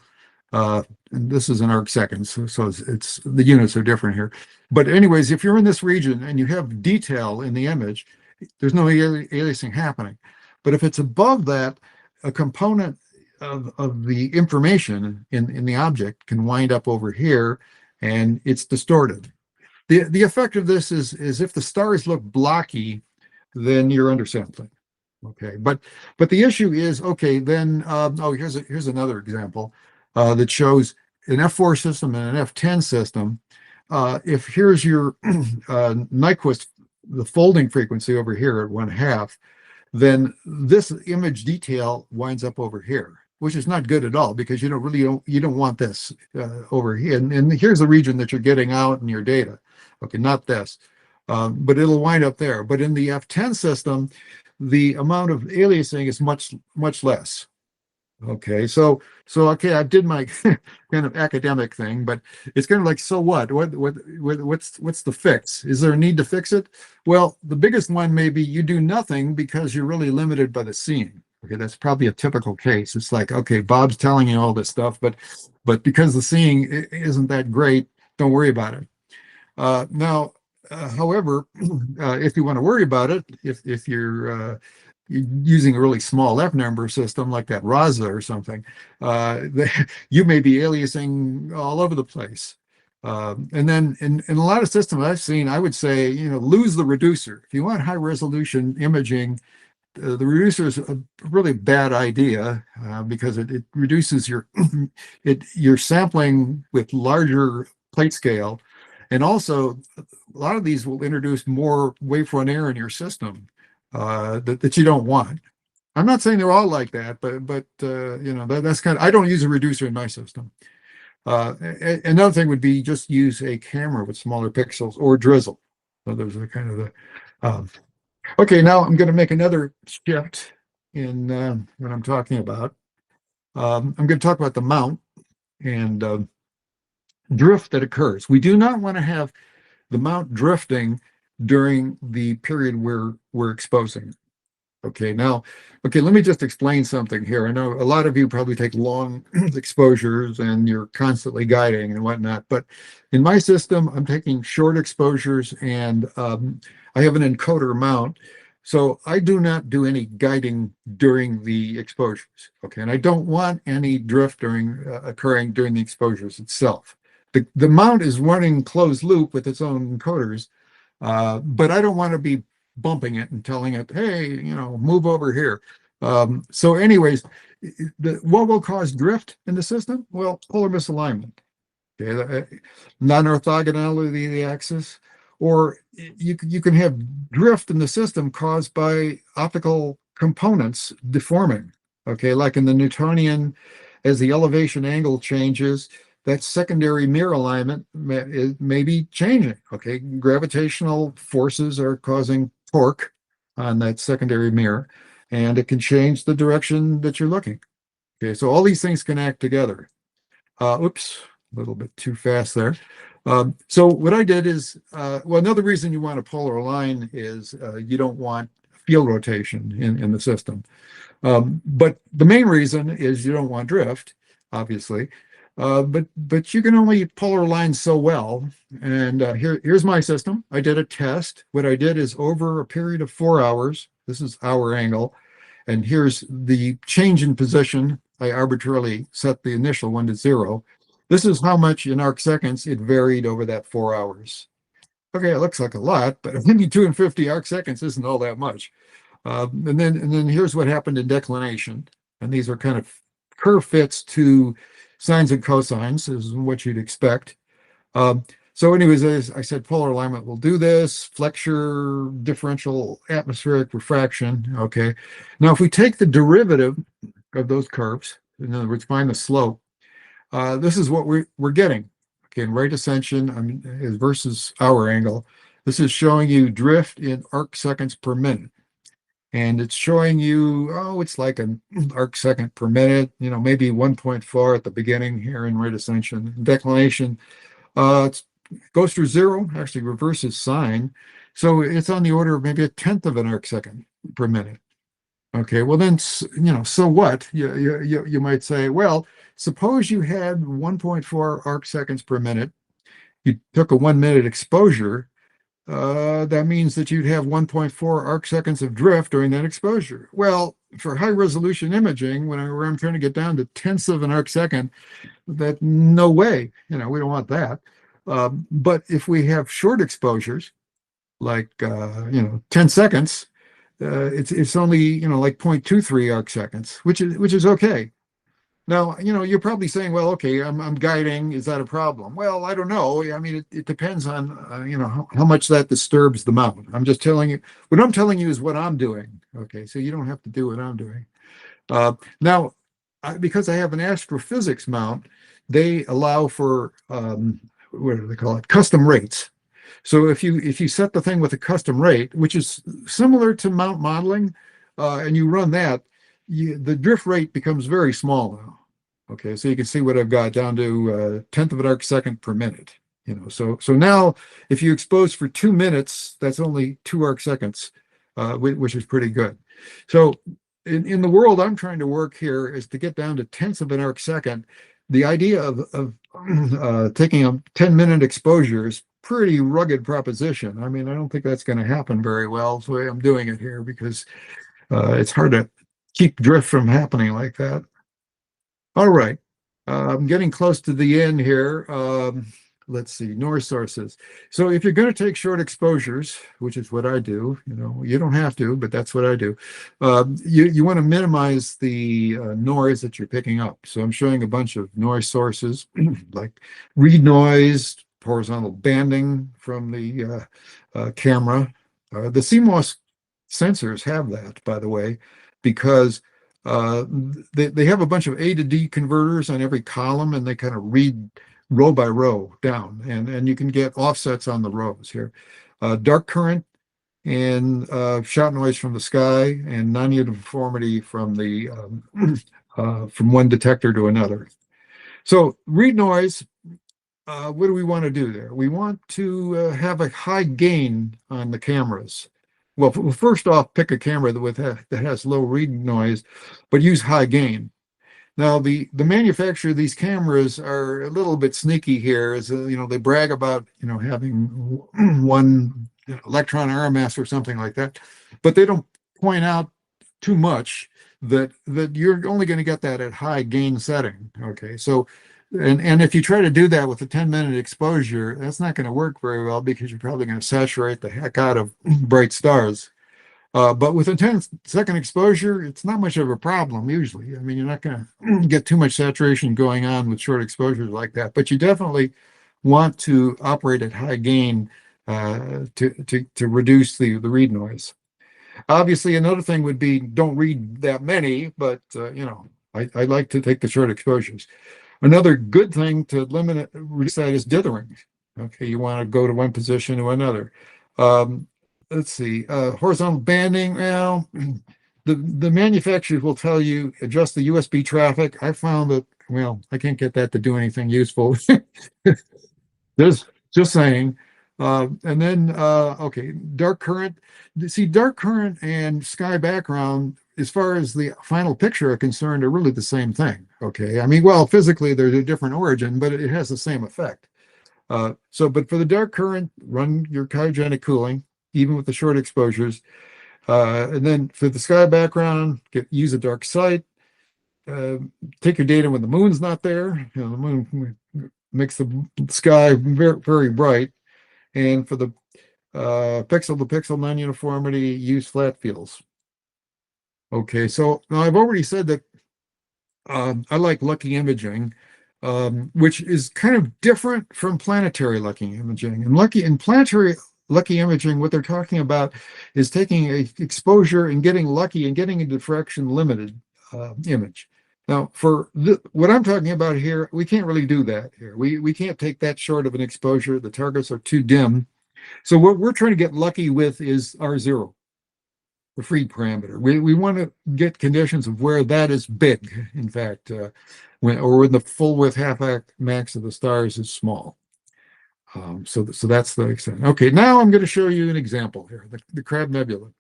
And this is in arc seconds, so it's the units are different here. But anyways, if you're in this region and you have detail in the image, there's no aliasing happening. But if it's above that, a component of the information in the object can wind up over here, and it's distorted. The effect of this is if the stars look blocky, then you're undersampling. Okay, but the issue is, okay, then here's another example that shows an F4 system and an F10 system. If here's your Nyquist, the folding frequency over here at 1/2, then this image detail winds up over here, which is not good at all, because you don't want this over here. And here's the region that you're getting out in your data. Okay, not this, but it'll wind up there. But in the F10 system, the amount of aliasing is much less. Okay, so okay, I did my kind of academic thing, but it's kind of like, so what? What's the fix? Is there a need to fix it? Well, the biggest one may be you do nothing because you're really limited by the seeing. Okay, that's probably a typical case. It's like, okay, Bob's telling you all this stuff, but because the seeing isn't that great, don't worry about it. However, if you want to worry about it, if you're using a really small F number system like that Raza or something, you may be aliasing all over the place. And then in a lot of systems I've seen, I would say, lose the reducer. If you want high resolution imaging, the reducer is a really bad idea because it reduces your sampling with larger plate scale. And also, a lot of these will introduce more wavefront error in your system that you don't want. I'm not saying they're all like that, but that's kind of, I don't use a reducer in my system. Another thing would be just use a camera with smaller pixels or drizzle. So those are kind of the. Okay, now I'm going to make another shift in what I'm talking about. I'm going to talk about the mount and drift that occurs. We do not want to have the mount drifting during the period we're exposing. Okay, let me just explain something here. I know a lot of you probably take long exposures and you're constantly guiding and whatnot, but in my system, I'm taking short exposures and I have an encoder mount. So I do not do any guiding during the exposures. Okay, and I don't want any drift occurring during the exposures itself. The mount is running closed loop with its own encoders, but I don't want to be bumping it and telling it, hey, move over here. So anyways, what will cause drift in the system? Well, polar misalignment, okay, non-orthogonality of the axis, or you can have drift in the system caused by optical components deforming, okay, like in the Newtonian, as the elevation angle changes, that secondary mirror alignment may be changing, okay? Gravitational forces are causing torque on that secondary mirror, and it can change the direction that you're looking. Okay, so all these things can act together. Oops, a little bit too fast there. So what I did is, another reason you want a polar line is you don't want field rotation in the system. But the main reason is you don't want drift, obviously. But you can only polar align so well. And here's my system. I did a test. What I did is over a period of 4 hours, this is hour angle, and here's the change in position. I arbitrarily set the initial one to 0. This is how much in arc seconds it varied over that 4 hours. Okay, it looks like a lot, but 250 arc seconds isn't all that much. And then here's what happened in declination. And these are kind of curve fits to sines and cosines. This is what you'd expect. So anyways, as I said, polar alignment will do this. Flexure, differential atmospheric refraction. Okay. Now, if we take the derivative of those curves, in other words, find the slope, this is what we're getting. Okay, in rate ascension is versus hour angle. This is showing you drift in arc seconds per minute. And it's showing you, oh, it's like an arc second per minute, maybe 1.4 at the beginning here in rate ascension. Declination, it goes through 0, actually reverses sine. So it's on the order of maybe 1/10 of an arc second per minute. Okay, well then, so what? You might say, well, suppose you had 1.4 arc seconds per minute. You took a 1 minute exposure. That means that you'd have 1.4 arc seconds of drift during that exposure. Well, for high resolution imaging, when I'm trying to get down to 1/10 of an arc second, that no way, we don't want that. But if we have short exposures, like 10 seconds, it's only like 0.23 arc seconds, which is okay. Now, you're probably saying, well, okay, I'm guiding. Is that a problem? Well, I don't know. I mean, it depends on, how much that disturbs the mount. I'm just telling you, what I'm telling you is what I'm doing. Okay, so you don't have to do what I'm doing. Now, because I have an astrophysics mount, they allow for, what do they call it? Custom rates. So if you set the thing with a custom rate, which is similar to mount modeling, and you run that, the drift rate becomes very small now. Okay, so you can see what I've got down to 1/10 of an arc second per minute. So now if you expose for 2 minutes, that's only 2 arc seconds, which is pretty good. So in the world I'm trying to work here is to get down to 1/10 of an arc second. The idea of taking a 10-minute exposure is pretty rugged proposition. I mean, I don't think that's going to happen very well. So I'm doing it here because it's hard to keep drift from happening like that. All right, I'm getting close to the end here. Let's see, noise sources. So if you're going to take short exposures, which is what I do, you don't have to, but that's what I do. You want to minimize the noise that you're picking up. So I'm showing a bunch of noise sources like read noise, horizontal banding from the camera. The CMOS sensors have that, by the way, because they have a bunch of A to D converters on every column, and they kind of read row by row down, and you can get offsets on the rows here. Dark current and shot noise from the sky and non-uniformity from the from one detector to another. So read noise, what do we want to do there? We want to have a high gain on the cameras. Well, first off, pick a camera that has low read noise, but use high gain. Now, the manufacturer of these cameras are a little bit sneaky here. As they brag about having one electron RMS or something like that, but they don't point out too much that you're only going to get that at high gain setting. Okay, so and if you try to do that with a 10-minute exposure, that's not going to work very well because you're probably going to saturate the heck out of bright stars. But with a 10-second exposure, it's not much of a problem usually. I mean, you're not going to get too much saturation going on with short exposures like that, but you definitely want to operate at high gain to reduce the read noise. Obviously, another thing would be don't read that many, but I like to take the short exposures. Another good thing to reduce that is dithering. Okay, you want to go to one position to another. Let's see, horizontal banding. Well, the manufacturers will tell you adjust the USB traffic. I found that, well, I can't get that to do anything useful. Just saying. And then, okay, dark current. See, dark current and sky background as far as the final picture are concerned, are really the same thing. Okay. I mean, well, physically they're a different origin, but it has the same effect. But for the dark current, run your cryogenic cooling, even with the short exposures. And then for the sky background, use a dark sight. Take your data when the moon's not there. You know, the moon makes the sky very, very bright. And for the pixel to pixel non-uniformity, use flat fields. Okay, so now I've already said that I like lucky imaging, which is kind of different from planetary lucky imaging. And planetary lucky imaging, what they're talking about is taking a exposure and getting lucky and getting a diffraction limited image. Now, for what I'm talking about here, we can't really do that here. We can't take that short of an exposure. The targets are too dim. So what we're trying to get lucky with is R0, the Freed parameter. We want to get conditions of where that is big, in fact, when the full width half max of the stars is small. So that's the extent. Okay, now I'm going to show you an example here, the Crab Nebula.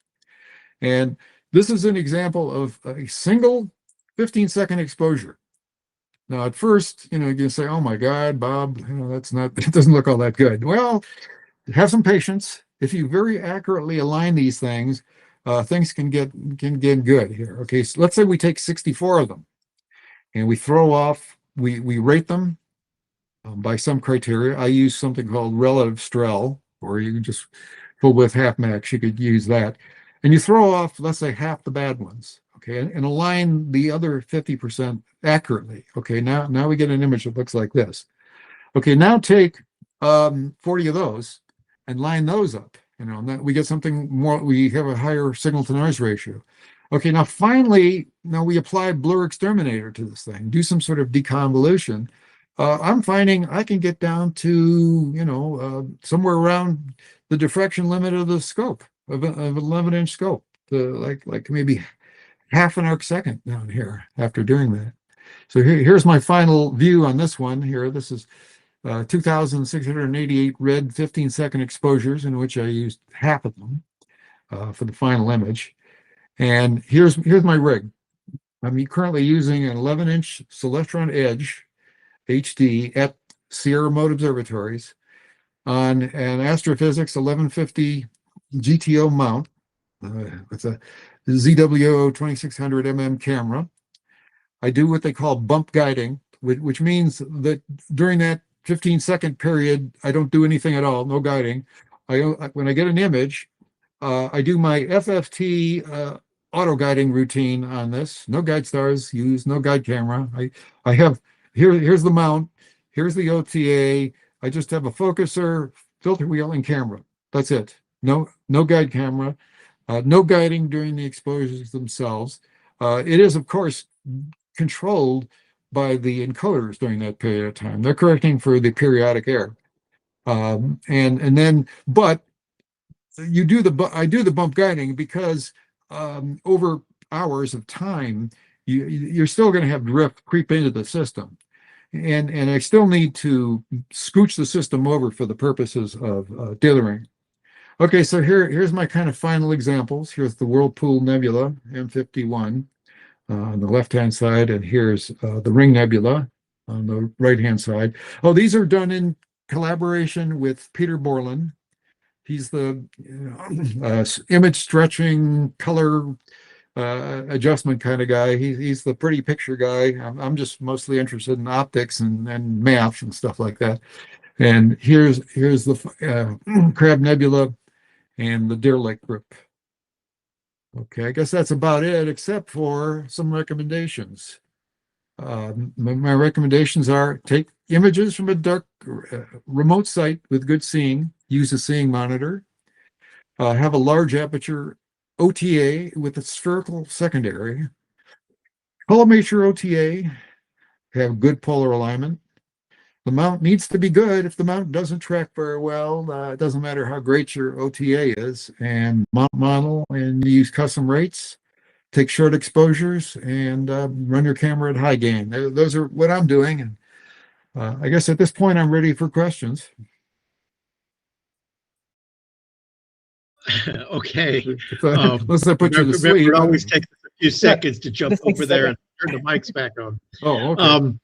And this is an example of a single 15-second exposure. Now, at first, you know, you can say, "Oh my God, Bob, you know, it doesn't look all that good." Well, have some patience. If you very accurately align these things, things can get good here. Okay, so let's say we take 64 of them, and we rate them by some criteria. I use something called relative Strel, or you can just full width half max. You could use that, and you throw off, let's say, half the bad ones. Okay, and align the other 50% accurately. Okay, now we get an image that looks like this. Okay, now take 40 of those and line those up. You know, and then we get something more. We have a higher signal to noise ratio. Okay, now finally, we apply blur exterminator to this thing, do some sort of deconvolution. I'm finding I can get down to, you know, somewhere around the diffraction limit of the scope of an 11-inch scope, to like maybe half an arc second down here after doing that. So here's my final view on this one here. This is 2,688 red 15-second exposures, in which I used half of them for the final image. And here's my rig. I'm currently using an 11-inch Celestron Edge HD at Sierra Remote Observatories on an Astrophysics 1150 GTO mount with a ZWO 2600 mm camera. I do what they call bump guiding, which means that during that 15-second period, I don't do anything at all, no guiding. When I get an image, I do my FFT auto guiding routine on this. No guide stars used, no guide camera. I have here's the mount, here's the OTA. I just have a focuser, filter wheel, and camera. That's it. No guide camera, no guiding during the exposures themselves. It is, of course, controlled by the encoders during that period of time. They're correcting for the periodic error. But I do the bump guiding because over hours of time, you're still going to have drift creep into the system. And I still need to scooch the system over for the purposes of dithering. Okay, so here's my kind of final examples. Here's the Whirlpool Nebula, M51, on the left-hand side, and here's the Ring Nebula on the right-hand side. Oh, these are done in collaboration with Peter Borland. He's the image stretching, color adjustment kind of guy. He's the pretty picture guy. I'm just mostly interested in optics and math and stuff like that. And here's the Crab Nebula and the Deer Lake Group. Okay, I guess that's about it, except for some recommendations. My recommendations are: take images from a dark remote site with good seeing, use a seeing monitor, have a large aperture OTA with a spherical secondary, Collimation OTA, have good polar alignment. The mount needs to be good. If the mount doesn't track very well, it doesn't matter how great your OTA is. And mount model, and use custom rates, take short exposures, and run your camera at high gain. Those are what I'm doing. And I guess at this point, I'm ready for questions. Okay. Unless I put you to sleep. Remember, it always takes few seconds to jump This makes over there sense. and turn the mics back on. Oh, okay.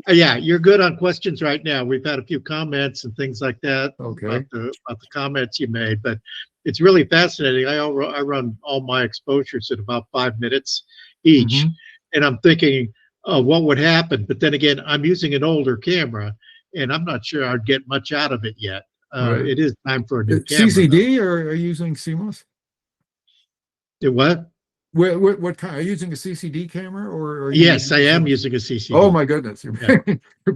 Yeah, you're good on questions right now. We've had a few comments and things like that Okay. about the comments you made, but it's really fascinating. I run all my exposures at about 5 minutes each, Mhm. and I'm thinking, what would happen? But then again, I'm using an older camera, and I'm not sure I'd get much out of it yet. Right. It is time for a new camera. though. CCD or are you using CMOS? What? What kind? Are you using a CCD camera or? Are you Yes, I am CMOS? using a CCD. Oh my goodness! Yeah.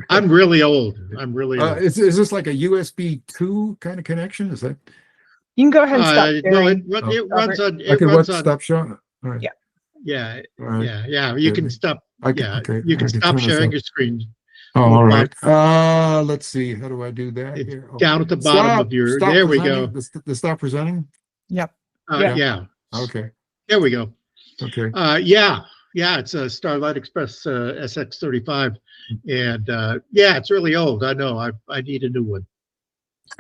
I'm really old. I'm really old. Is this like a USB 2 kind of connection? Is that? You can go ahead and stop No, sharing. it runs on. I It can runs on. stop showing. All right. Yeah. Yeah, All right. yeah. You can Good. stop. I can, Yeah, okay. you can I stop turn this sharing up. your screen. Oh, Well, all right. Let's see. How do I do that It's here? Oh. down at the bottom of your. Stop There we presenting? go. The stop presenting? Yep. Yeah. Yeah. Okay. There we go. Okay. Yeah. It's a Starlight Express SX35, and yeah, it's really old. I know. I need a new one.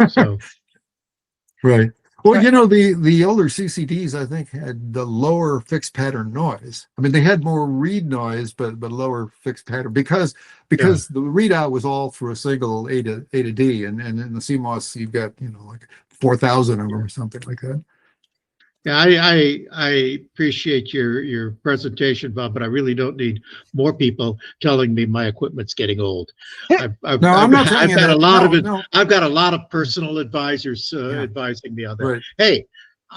So Right. Well, you know, the older CCDs, I think, had the lower fixed pattern noise. I mean, they had more read noise, but lower fixed pattern because the readout was all through a single A to D, and in the CMOS you've got, you know, like 4,000 of them or something like that. yeah, I appreciate your presentation, Bob, but I really don't need more people telling me my equipment's getting old. No, I'm not telling I've you got that. a lot of it. No. I've got a lot of personal advisors Yeah. advising me on that. Right. Hey,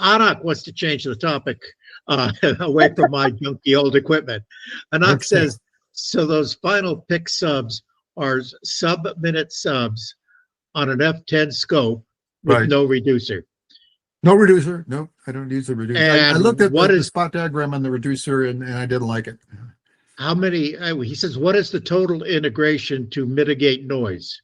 Anak wants to change the topic away from my junky old equipment. Anak Okay. says, so those final pick subs are sub-minute subs on an F10 scope with Right. no reducer. No reducer. No, I don't use a reducer. I And looked at what the is- spot diagram on the reducer and I didn't like it. How many, he says, what is the total integration to mitigate noise?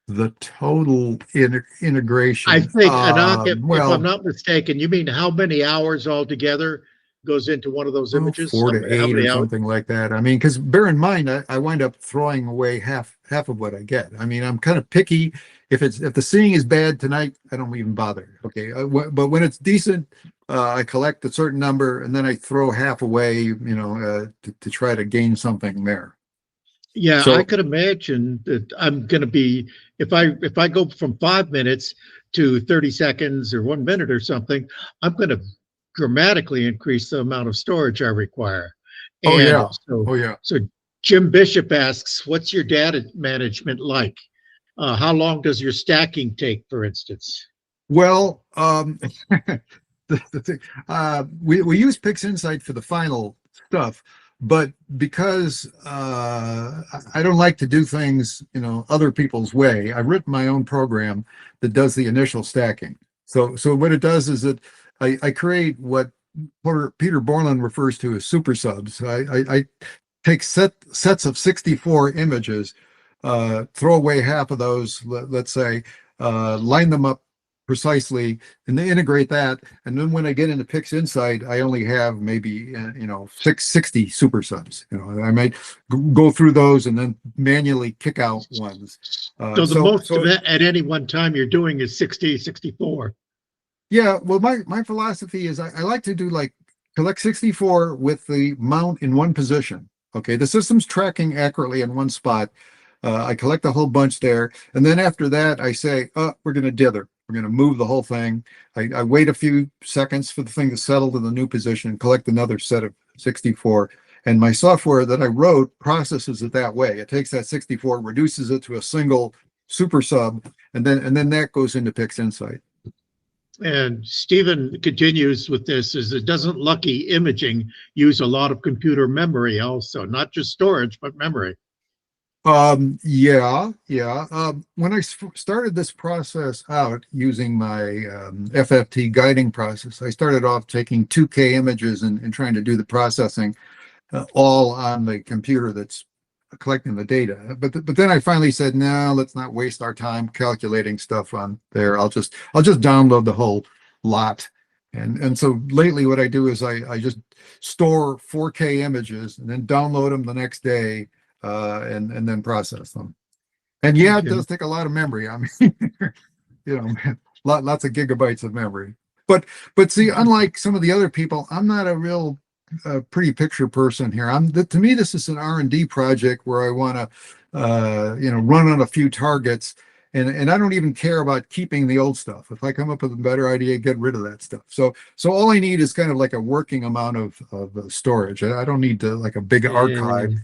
The total integration. I think, Anak, if well, I'm not mistaken, you mean how many hours altogether goes into one of those images? 4 to How 8 many or hours? something like that. I mean, because bear in mind, I wind up throwing away half of what I get. I mean, I'm kind of picky. If the seeing is bad tonight, I don't even bother. Okay, but when it's decent, I collect a certain number and then I throw half away. You know, to try to gain something there. Yeah, So- I could imagine that I'm going to be, if I go from 5 minutes to 30 seconds or 1 minute or something, I'm going to dramatically increase the amount of storage I require. Oh, And yeah. So, Oh yeah. so Jim Bishop asks, what's your data management like? How long does your stacking take, for instance? Well, the thing, we use PixInsight for the final stuff, but because I don't like to do things, you know, other people's way, I've written my own program that does the initial stacking. So what it does is that I create what Peter Borland refers to as super subs. I take sets of 64 images, throw away half of those, let's say, line them up precisely, and they integrate that. And then when I get into PixInsight, I only have maybe, you know, 60 super subs. You know, I might go through those and then manually kick out ones. So the most of it at any one time you're doing is 60, 64. Yeah, well, my philosophy is I like to do like collect 64 with the mount in one position. Okay, the system's tracking accurately in one spot. I collect a whole bunch there, and then after that, I say, "Oh, we're going to dither. We're going to move the whole thing." I wait a few seconds for the thing to settle to the new position, collect another set of 64, and my software that I wrote processes it that way. It takes that 64, reduces it to a single super sub, and then that goes into PixInsight. And Stephen continues with this, is it doesn't Lucky Imaging use a lot of computer memory also, not just storage, but memory? Yeah. When I started this process out using my FFT guiding process, I started off taking 2K images and trying to do the processing all on the computer that's collecting the data. But then I finally said, no, let's not waste our time calculating stuff on there. I'll just download the whole lot. And so lately what I do is I just store 4K images and then download them the next day, and then process them. And yeah, it does take a lot of memory. I mean, you know, lots of gigabytes of memory. But see, unlike some of the other people, I'm not a real a pretty picture person here. To me, this is an R&D project where I want to, run on a few targets. And I don't even care about keeping the old stuff. If I come up with a better idea, get rid of that stuff. So all I need is kind of like a working amount of storage. I don't need to like a big archive.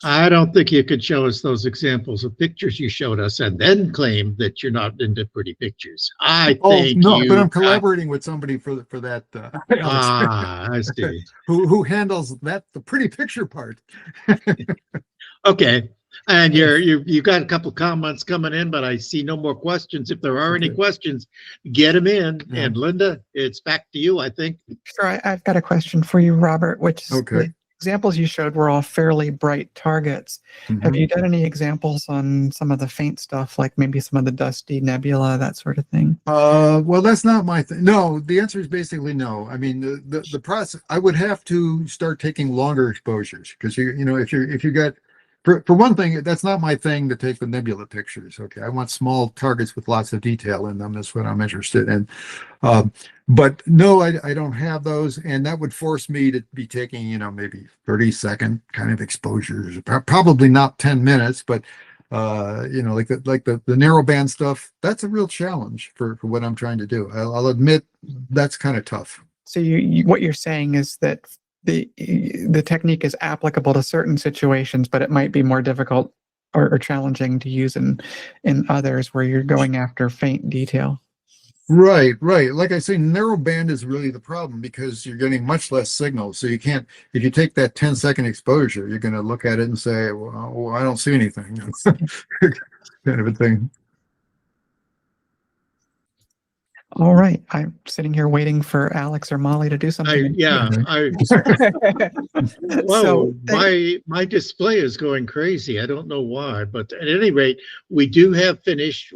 I don't think you could show us those examples of pictures you showed us and then claim that you're not into pretty pictures. I think no, you but I'm got- collaborating with somebody for that. I see. who handles the pretty picture part. Okay. And you've got a couple comments coming in, but I see no more questions. If there are any Okay. questions, get them in. Yeah. And Linda, it's back to you, I think. Sure, I've got a question for you, Robert, which is Okay. the examples you showed were all fairly bright targets. Have you done any examples on some of the faint stuff, like maybe some of the dusty nebula, that sort of thing? Well, that's not my thing. No, the answer is basically no. I mean, the process, I would have to start taking longer exposures because if you got, for one thing, that's not my thing to take the nebula pictures. Okay, I want small targets with lots of detail in them. That's what I'm interested in. But no, I don't have those, and that would force me to be taking, maybe 30-second kind of exposures. Probably not 10 minutes, but like the narrow band stuff. That's a real challenge for what I'm trying to do. I'll admit that's kind of tough. So what you're saying is that the technique is applicable to certain situations, but it might be more difficult or challenging to use in others where you're going after faint detail. Right. Like I say, narrow band is really the problem because you're getting much less signal. So you can't, if you take that 10-second exposure, you're going to look at it and say, well, I don't see anything. Kind of a thing. All right. I'm sitting here waiting for Alex or Molly to do something. Whoa, my display is going crazy. I don't know why, but at any rate, we are finished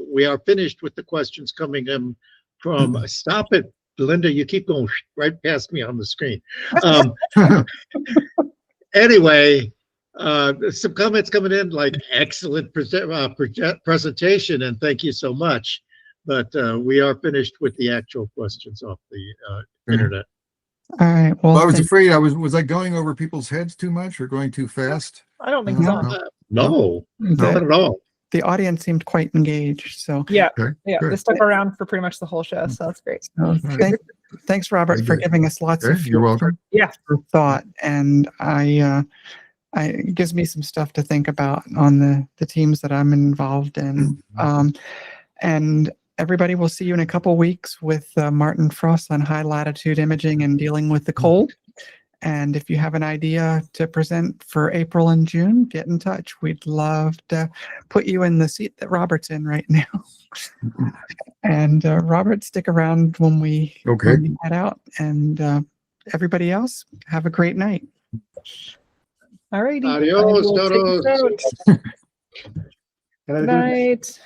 with the questions coming in from stop it, Linda, you keep going right past me on the screen. Anyway, some comments coming in like excellent presentation and thank you so much. But we are finished with the actual questions off the internet. All right. Well, I was afraid was I going over people's heads too much or going too fast? I don't think so. No, not at all. The audience seemed quite engaged. So Yeah, Okay, yeah, good. they stuck around for pretty much the whole show, so that's great. thanks, Robert, Very for good. giving us lots Okay, of you're welcome. for thought, and it gives me some stuff to think about on the teams that I'm involved in. And everybody, will see you in a couple weeks with Martin Frost on high latitude imaging and dealing with the cold. And if you have an idea to present for April and June, get in touch. We'd love to put you in the seat that Robert's in right now. And Robert, stick around when we head out. And everybody else, have a great night. All righty. Adios, Good todos. night.